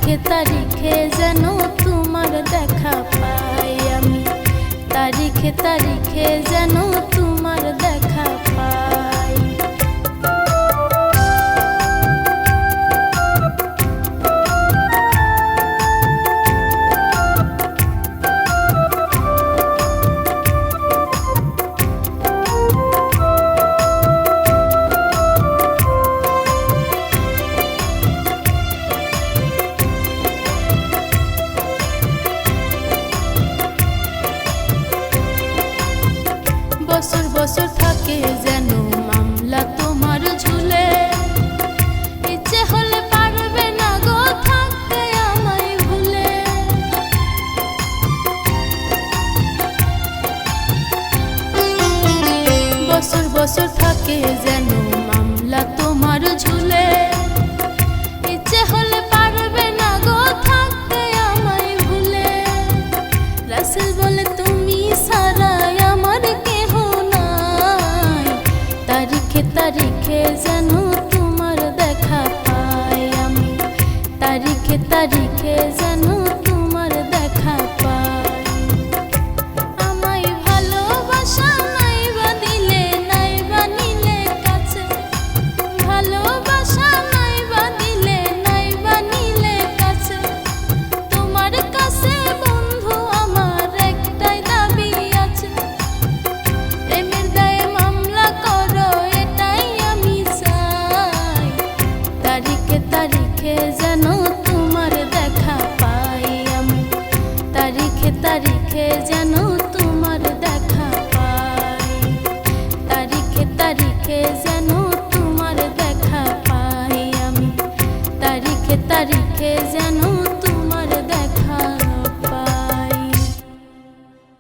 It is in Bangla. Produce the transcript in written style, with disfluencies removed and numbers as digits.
তারিখে তারিখে যেন তোমার দেখা পাই আমি, তারিখে তারিখে যেন তোমার দেখা পাই। বছর বছর থাকে যেন মামলা তোমার ঝুলে, ইচ্ছে হলে পারবে না গো থাকতে আমায় ভুলে। বছর বছর থাকে যেন মামলা তোমার ঝুলে, ইচ্ছে হলে পারবে না গো থাকতে আমায় ভুলে। রাসেল বলে তুমি সারা তারিখে তারিখে যেন তোমার দেখা পাই আমি, তারিখে তারিখে যেন তোমার দেখা পাই। আমায় ভালোবাসা নাই বা দিলে নাই বা নিলে কাছে, ভালোবাসা নাই বা দিলে নাই বা নিলে কাছে। তোমার কাছে বন্ধু আমার একটাই দাবি আছে, প্রেমের দায়ে মামলা করো এটাই আমি চাই। তারিখে তারিখে যেন তোমার দেখা পাই আমি, তারিখে তারিখে যেন তোমার দেখা পাই, তারিখে তারিখে যেন তোমার দেখা পাই আমি, তারিখে তারিখে যেন